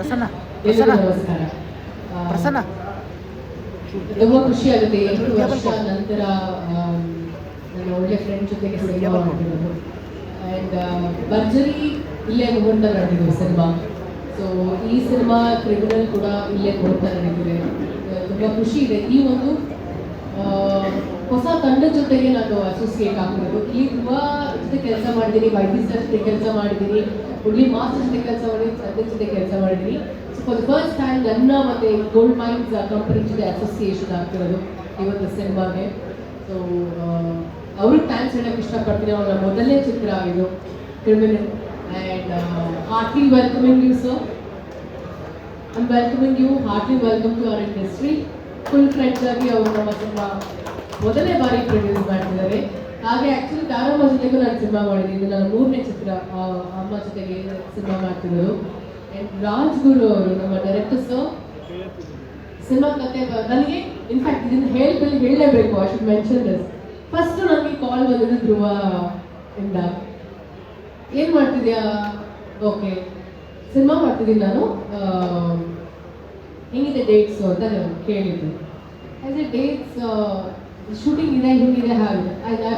ಪ್ರಸನ್ನ ಎಲ್ಲರಿಗೂ ನಮಸ್ಕಾರ. ಪ್ರಸನ್ನ ತುಂಬ ಖುಷಿ ಆಗುತ್ತೆ 8 ವರ್ಷ ನಂತರ ನನ್ನ ಒಳ್ಳೆ ಫ್ರೆಂಡ್ ಜೊತೆಗೆ ಸಿನಿಮಾ ಮಾಡಿರೋದು. ಆ್ಯಂಡ್ ಭರ್ಜರಿ ಇಲ್ಲೇ ಮುಹೂರ್ತ ನಡೆದಿದೆ ಸಿನಿಮಾ. ಸೊ ಈ ಸಿನಿಮಾ ಕ್ರಿಮಿನಲ್ ಕೂಡ ಇಲ್ಲೇ ಮುಹೂರ್ತ ನಡೆದಿದೆ. ತುಂಬ ಖುಷಿ ಇದೆ. ಈ ಒಂದು ಹೊಸ ತಂಡದ ಜೊತೆಗೆ ನಾನು ಅಸೋಸಿಯೇಟ್ ಆಗ್ತಿರೋದು. ಇಲ್ಲಿ ತುಂಬ ಜೊತೆ ಕೆಲಸ ಮಾಡಿದ್ದೀನಿ, ವೈದ್ಯ ಸರ್ ಜೊತೆ ಕೆಲಸ ಮಾಡಿದ್ದೀನಿ, ಹುಡ್ಲಿ ಮಾಸ್ಟರ್ ಜೊತೆ ಕೆಲಸ ಮಾಡಿದ್ದೀನಿ, ಸದ್ಯ ಜೊತೆ ಕೆಲಸ ಮಾಡಿದ್ದೀನಿ. So for the first time ನನ್ನ ಮತ್ತು ಗೋಲ್ಡ್ ಮೈನ್ಸ್ ಕಂಪನಿ ಜೊತೆ ಅಸೋಸಿಯೇಷನ್ ಆಗ್ತಿರೋದು ಇವತ್ತು ಸಿನಿಮಾಗೆ. ಸೊ ಅವ್ರಿಗೆ ಥ್ಯಾಂಕ್ಸ್ ಹೇಳೋಕ್ಕೆ ಇಷ್ಟಪಡ್ತೀನಿ. ಅವರ ಮೊದಲನೇ ಚಿತ್ರ ಇದು criminal. And heartly welcoming you sir. I am welcoming you, heartly welcome to our industry. Full friends ಆಗಿ ಅವರು ನಮ್ಮ ಸಿನಿಮಾ ಮೊದಲನೇ ಬಾರಿ ಪ್ರೊಡ್ಯೂಸ್ ಮಾಡ್ತಿದ್ದಾರೆ. ಹಾಗೆ ಆ್ಯಕ್ಚುಲಿ ತಾರಮ್ಮ ಜೊತೆಗೂ ನಾನು ಸಿನಿಮಾ ಮಾಡಿದ್ದೀನಿ. ಇದು ನನ್ನ 3ನೇ ಚಿತ್ರ ಅಮ್ಮ ಜೊತೆಗೆ ಸಿನಿಮಾ ಮಾಡ್ತಿರೋದು. ಆ್ಯಂಡ್ ರಾಜ್ಗುರು ಅವರು ನಮ್ಮ ಡೈರೆಕ್ಟರ್ ಸರ್ ಸಿನಿಮಾ ಕತೆ ನನಗೆ ಇನ್ಫ್ಯಾಕ್ಟ್ ಇದನ್ನು ಹೇಳಲೇಬೇಕು. I should mention this. First ನನಗೆ ಕಾಲ್ ಬಂದಿದ್ದು ಧ್ರುವ ಇಂದ. ಏನು ಮಾಡ್ತಿದ್ಯಾ? ಓಕೆ, ಸಿನಿಮಾ ಮಾಡ್ತಿದ್ದೀನಿ ನಾನು, ಹೆಂಗಿದೆ ಡೇಟ್ಸು ಅಂತ ಕೇಳಿದ್ದು. ಆಸ್ ಎ ಡೇಟ್ಸ್ ಶೂಟಿಂಗ್ ಇದೆ, ಹಿಂಗಿದೆ, ಹಾಗೆ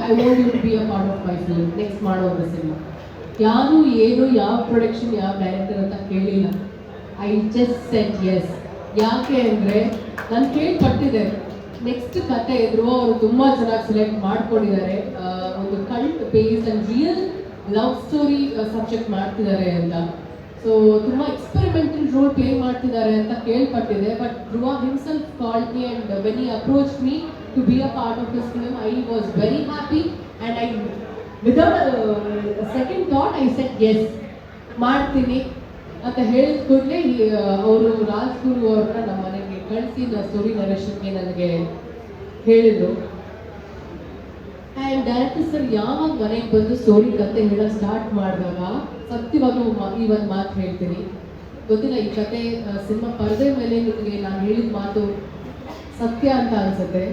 I want you to be a part of my film. Next ಮಾಡೋದು ಸಿನಿಮಾ. ಯಾರು ಏನು ಯಾವ ಪ್ರೊಡಕ್ಷನ್ ಯಾವ ಡೈರೆಕ್ಟರ್ ಅಂತ ಕೇಳಿಲ್ಲ. I just said yes. ಯಾಕೆ ಅಂದರೆ ನಾನು ಕೇಳ್ಪಟ್ಟಿದ್ದೆ ನೆಕ್ಸ್ಟ್ ಕತೆ ಧ್ರುವ ಅವರು ತುಂಬ ಚೆನ್ನಾಗಿ ಸೆಲೆಕ್ಟ್ ಮಾಡ್ಕೊಂಡಿದ್ದಾರೆ. ಒಂದು cult based and real love story subject ಮಾಡ್ತಿದ್ದಾರೆ ಅಂತ. ಸೊ ತುಂಬ ಎಕ್ಸ್ಪೆರಿಮೆಂಟಲ್ ರೋಲ್ ಪ್ಲೇ ಮಾಡ್ತಿದ್ದಾರೆ ಅಂತ ಕೇಳ್ಪಟ್ಟಿದೆ. But Dhruva himself called me and when he approach me to be a part of this film, I was very happy. And I without second thought I said yes, ಮಾಡ್ತೀನಿ ಅಂತ ಹೇಳಿದ ಕೂಡಲೇ ಅವರು ರಾಜ್ಗುರು ಅವ್ರನ್ನ ನಮ್ಮ ಮನೆಗೆ ಕಳಿಸಿ ಸ್ಟೋರಿ ನರೇಷನ್ಗೆ ನನಗೆ ಹೇಳಿದರು. ಆ್ಯಂಡ್ ಡೈರೆಕ್ಟರ್ ಸರ್ ಯಾವಾಗ ಮನೆಗೆ ಬಂದು ಸ್ಟೋರಿ ಕತೆ ಹೇಳೋಕ್ಕೆ ಸ್ಟಾರ್ಟ್ ಮಾಡಿದಾಗ ಸತ್ಯವಾಗ್ಲೂ ಈ ಒಂದು ಮಾತು ಹೇಳ್ತೀನಿ. ಗೊತ್ತಿಲ್ಲ, ಈ ಕತೆ ಸಿನಿಮಾ ಪರದೆ ಮೇಲೆ ನಿಮಗೆ ನಾನು ಹೇಳಿದ ಮಾತು ಸತ್ಯ ಅಂತ ಅನ್ಸುತ್ತೆ.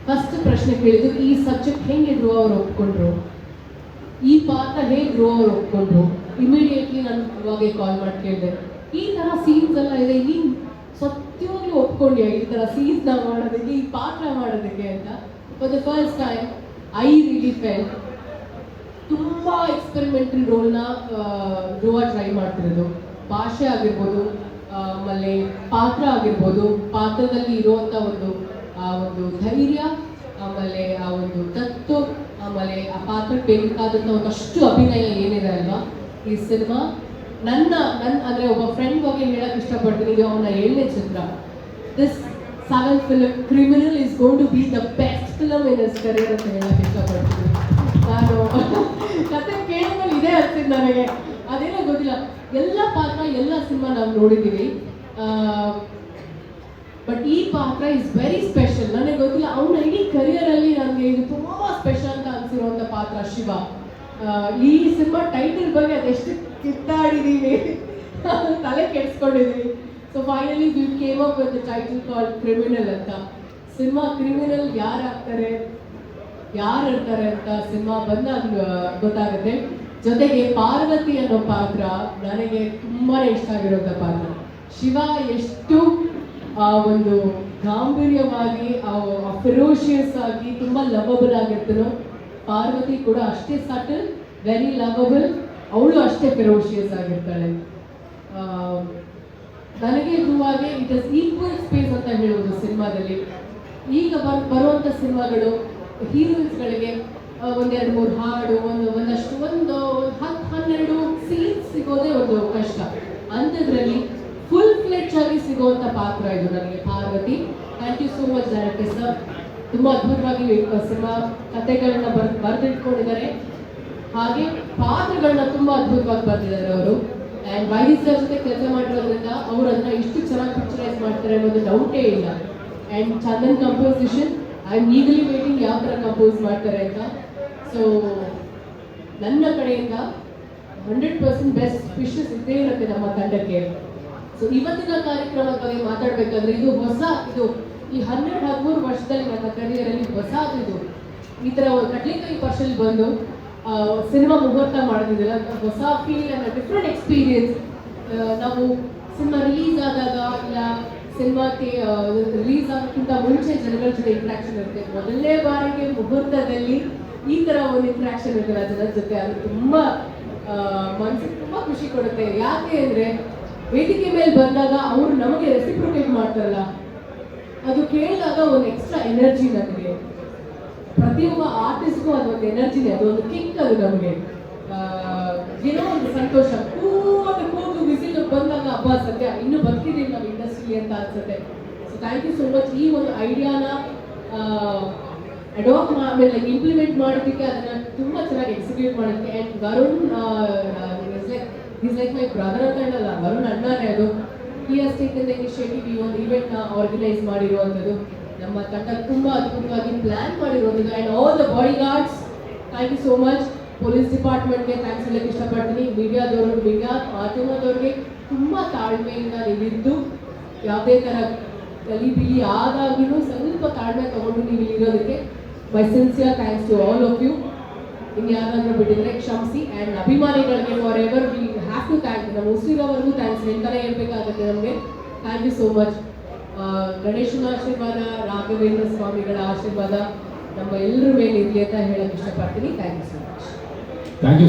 ಫಸ್ಟ್ ಪ್ರಶ್ನೆ ಕೇಳಿದ್ದು, ಈ ಸಬ್ಜೆಕ್ಟ್ ಹೆಂಗೆ ಧ್ರುವ ಅವ್ರು ಒಪ್ಕೊಂಡ್ರು, ಈ ಪಾತ್ರ ಹೇಗೆ ಧ್ರುವ ಅವ್ರು ಒಪ್ಕೊಂಡ್ರು. ಇಮಿಡಿಯೇಟ್ಲಿ ನಾನು ಧ್ರುವಾಗೆ ಕಾಲ್ ಮಾಡಿ ಕೇಳಿದೆ, ಈ ಥರ ಸೀನ್ಸ್ ಎಲ್ಲ ಇದೆ, ನೀನು ಸತ್ಯವಾಗ್ಲೂ ಒಪ್ಕೊಂಡ್ಯಾ ಈ ಥರ ಸೀನ್ಸ್ನ ಮಾಡೋದಕ್ಕೆ, ಈ ಪಾತ್ರ ಮಾಡೋದಕ್ಕೆ ಅಂತ. For the first time I really felt ತುಂಬ ಎಕ್ಸ್ಪೆರಿಮೆಂಟಲ್ ರೋಲ್ನ ಧ್ರುವ ಟ್ರೈ ಮಾಡ್ತಿರೋದು. ಭಾಷೆ ಆಗಿರ್ಬೋದು, ಆಮೇಲೆ ಪಾತ್ರ ಆಗಿರ್ಬೋದು, ಪಾತ್ರದಲ್ಲಿ ಇರುವಂಥ ಒಂದು ಧೈರ್ಯ, ಆಮೇಲೆ ಆ ಒಂದು ತತ್ತು, ಆಮೇಲೆ ಆ ಪಾತ್ರಕ್ಕೆ ಬೇಕಾದಂಥ ಒಂದಷ್ಟು ಅಭಿನಯ ಏನಿದೆ ಅಲ್ವಾ ಈ ಸಿನಿಮಾ. ನನ್ನ ಅಂದರೆ ಒಬ್ಬ ಫ್ರೆಂಡ್ ಬಗ್ಗೆ ಹೇಳಕ್ಕೆ ಇಷ್ಟಪಡ್ತೀನಿ. ಇದು ಅವನ 7ನೇ ಚಿತ್ರ. This 7th film Criminal is going to be the best film in his career ಅಂತ ಹೇಳಕ್ಕೆ ಇಷ್ಟಪಡ್ತೀನಿ. ನಾನು ಕತೆ ಕೇಳಿದ್ಮೇಲೆ ಇದೇ ಅನ್ಸಿದ್ದು ನನಗೆ. ಅದೇನೋ ಗೊತ್ತಿಲ್ಲ, ಎಲ್ಲ ಪಾತ್ರ ಎಲ್ಲ ಸಿನಿಮಾ ನಾವು ನೋಡಿದ್ದೀವಿ, ಬಟ್ ಈ ಪಾತ್ರ ಇಸ್ ವೆರಿ ಸ್ಪೆಷಲ್. ನನಗೆ ಗೊತ್ತಿಲ್ಲ, ಅವನ ಇಡೀ ಕರಿಯರಲ್ಲಿ ನನಗೆ ಇದು ತುಂಬ ಸ್ಪೆಷಲ್ ಅಂತ ಅನಿಸಿರುವಂಥ ಪಾತ್ರ ಶಿವ. ಈ ಸಿನಿಮಾ ಟೈಟಲ್ ಬಗ್ಗೆ ಅದೆಷ್ಟು ಕಿತ್ತಾಡಿದ್ದೀವಿ, ತಲೆ ಕೆಡಿಸ್ಕೊಂಡಿದ್ದೀವಿ. So finally we came up with the title called Criminal ಅಂತ. ಸಿನಿಮಾ ಕ್ರಿಮಿನಲ್ ಯಾರಾಗ್ತಾರೆ, ಯಾರು ಇರ್ತಾರೆ ಅಂತ ಸಿನಿಮಾ ಬಂದಾಗ ಗೊತ್ತಾಗುತ್ತೆ. ಜೊತೆಗೆ ಪಾರ್ವತಿ ಅನ್ನೋ ಪಾತ್ರ ನನಗೆ ತುಂಬಾ ಇಷ್ಟ ಆಗಿರೋಂಥ ಪಾತ್ರ. ಶಿವ ಎಷ್ಟು ಒಂದು ಗಾಂಭೀರ್ಯವಾಗಿ, ಫೆರೋಷಿಯಸ್ ಆಗಿ ತುಂಬ ಲವಬಲ್ ಆಗಿರ್ತಾನೋ, ಪಾರ್ವತಿ ಕೂಡ ಅಷ್ಟೇ ಸಟಲ್, ವೆರಿ ಲವಬಲ್, ಅವಳು ಅಷ್ಟೇ ಫೆರೋಷಿಯಸ್ ಆಗಿರ್ತಾಳೆ. ನನಗೆ ಧ್ರುವಾಗೆ ಇಟ್ ಇಸ್ ಈಕ್ವಲ್ ಸ್ಪೇಸ್ ಅಂತ ಹೇಳುವುದು ಸಿನಿಮಾದಲ್ಲಿ. ಈಗ ಬರುವಂಥ ಸಿನಿಮಾಗಳು ಹೀರೋಯಿನ್ಸ್ಗಳಿಗೆ 1-2-3 ಹಾಡು, ಒಂದಷ್ಟು 10-12 ಸೀನ್ಸ್ ಸಿಗೋದೇ ಒಂದು ಕಷ್ಟ. ಅಂಥದ್ರಲ್ಲಿ ಫುಲ್ ಫ್ಲೆಡ್ಜ್ ಆಗಿ ಸಿಗುವಂಥ ಪಾತ್ರ ಇದು ನನಗೆ Parvati. Thank you so much director sir. ತುಂಬ ಅದ್ಭುತವಾಗಿ ಸಿನಿಮಾ ಕಥೆಗಳನ್ನ ಬರೆದಿಟ್ಕೊಂಡಿದ್ದಾರೆ, ಹಾಗೆ ಪಾತ್ರಗಳನ್ನ ತುಂಬ ಅದ್ಭುತವಾಗಿ ಬರ್ತಿದ್ದಾರೆ ಅವರು. ಆ್ಯಂಡ್ ವೈದ್ಯ ಸರ್ ಜೊತೆ ಕೆಲಸ ಮಾಡಿರೋದ್ರಿಂದ ಅವರು ಅದನ್ನ ಇಷ್ಟು ಚೆನ್ನಾಗಿ ಪಿಕ್ಚರೈಸ್ ಮಾಡ್ತಾರೆ ಅನ್ನೋದು ಡೌಟೇ ಇಲ್ಲ. And Chandan composition, I am eagerly waiting ಯಾವ ಥರ ಕಂಪೋಸ್ ಮಾಡ್ತಾರೆ ಅಂತ. ಸೊ ನನ್ನ ಕಡೆಯಿಂದ 100% ಬೆಸ್ಟ್ ವಿಶಸ್ ಇದ್ದೇ ಇರುತ್ತೆ ನಮ್ಮ ತಂಡಕ್ಕೆ. ಸೊ ಇವತ್ತಿನ ಕಾರ್ಯಕ್ರಮದ ಬಗ್ಗೆ ಮಾತಾಡಬೇಕಾದ್ರೆ ಇದು ಈ 12-13 ವರ್ಷದಲ್ಲಿ ನನ್ನ ಕರಿಯರಲ್ಲಿ ಹೊಸದು. ಈ ಥರ ಕಡ್ಲಿಕಾಯಿ ಪರ್ಸಲ್ ಬಂದು ಸಿನಿಮಾ ಮುಹೂರ್ತ ಮಾಡೋದಿಲ್ಲ, ಹೊಸ ಫೀಲ್ ಆ್ಯಂಡ್ ಡಿಫ್ರೆಂಟ್ ಎಕ್ಸ್ಪೀರಿಯನ್ಸ್. ನಾವು ಸಿನಿಮಾ ರಿಲೀಸ್ ಆದಾಗ ಇಲ್ಲ ಸಿನಿಮಾಕ್ಕೆ ರಿಲೀಸ್ ಆಗೋಕ್ಕಿಂತ ಮುಂಚೆ ಜನಗಳ ಜೊತೆ ಇಂಟ್ರಾಕ್ಷನ್ ಇರುತ್ತೆ. ಮೊದಲನೇ ಬಾರಿಗೆ ಮುಹೂರ್ತದಲ್ಲಿ ಈ ಥರ ಒಂದು ಇಂಟ್ರಾಕ್ಷನ್ ಇರುತ್ತೆ ಜನರ ಜೊತೆ. ಅದು ತುಂಬ ಮನಸ್ಸಿಗೆ ತುಂಬ ಖುಷಿ ಕೊಡುತ್ತೆ. ಯಾಕೆ ಅಂದರೆ ವೇದಿಕೆ ಮೇಲೆ ಬಂದಾಗ ಅವರು ನಮಗೆ ರೆಸಿಪ್ರೊಕೇಟ್ ಮಾಡ್ತಾರಲ್ಲ, ಅದು ಕೇಳಿದಾಗ ಒಂದು ಎಕ್ಸ್ಟ್ರಾ ಎನರ್ಜಿ ನಮಗೆ. ಪ್ರತಿಯೊಬ್ಬ ಆರ್ಟಿಸ್ಟ್ಗೂ ಅದೊಂದು ಎನರ್ಜಿನೇ, ಅದೊಂದು ಕಿಕ್. ಅದು ನಮಗೆ ಏನೋ ಒಂದು ಸಂತೋಷ. ಕೂಗು ಬಿಸಿಲು ಬಂದಾಗ ಹಬ್ಬ ಸದ್ಯ ಇನ್ನೂ ಬದುಕಿದ್ದೀವಿ ನಾವು ಇಂಡಸ್ಟ್ರಿ ಅಂತ ಅನ್ಸುತ್ತೆ. So thank you so much. ಈ ಒಂದು ಐಡಿಯಾನ ಅಡಾಪ್ಟ್ ಆಮೇಲೆ ಇಂಪ್ಲಿಮೆಂಟ್ ಮಾಡೋದಕ್ಕೆ, ಅದನ್ನು ತುಂಬ ಚೆನ್ನಾಗಿ ಎಕ್ಸಿಕ್ಯೂಟ್ ಮಾಡೋದಕ್ಕೆ. And Varun is like my brother ಅಂತ ಹೇಳಲ್ಲ, ವರುಣ್ ಅಣ್ಣನೇ. ಅದು he has taken the initiative. ಈ ಒಂದು ಈವೆಂಟ್ನ ಆರ್ಗನೈಸ್ ಮಾಡಿರುವಂಥದ್ದು ನಮ್ಮ ತಂಡ ತುಂಬ ಅದ್ಭುತವಾಗಿ ಪ್ಲ್ಯಾನ್ ಮಾಡಿರುವಂಥದ್ದು. And all the bodyguards, thank you so much. Police ಡಿಪಾರ್ಟ್ಮೆಂಟ್ಗೆ ಥ್ಯಾಂಕ್ಸ್ ಹೇಳಕ್ಕೆ ಇಷ್ಟಪಡ್ತೀನಿ. ಮೀಡಿಯಾ ಮಾಧ್ಯಮದವ್ರಿಗೆ ತುಂಬ ತಾಳ್ಮೆಯಿಂದ ನೀವಿದ್ದು, ಯಾವುದೇ ಥರ ಗಲಿಬಿಲಿ ಆದಾಗಿನೂ ಸ್ವಲ್ಪ ತಾಳ್ಮೆ ತೊಗೊಂಡು ನೀವು ಇಲ್ಲಿರೋದಕ್ಕೆ my sincere thanks to all of you. ಇನ್ಯಾರಾದ್ರೂ ಬಿಟ್ಟಿದ್ರೆ ಕ್ಷಮಿಸಿ. ಆ್ಯಂಡ್ ಅಭಿಮಾನಿಗಳಿಗೆ forever we have to thank. ನಮ್ಮ ಉಸಿರೋವರೆಗೂ ಥ್ಯಾಂಕ್ಸ್ ಹೇಳ್ತಾನೆ ಇರಬೇಕಾಗುತ್ತೆ ನಮಗೆ. Thank you so much. ಗಣೇಶನ ಆಶೀರ್ವಾದ, ರಾಘವೇಂದ್ರ ಸ್ವಾಮಿಗಳ ಆಶೀರ್ವಾದ ನಮ್ಮ ಎಲ್ಲರ ಮೇಲೆ ಇರಲಿ ಅಂತ ಹೇಳಕ್ಕೆ ಇಷ್ಟಪಡ್ತೀನಿ. Thank you so much. Thank you.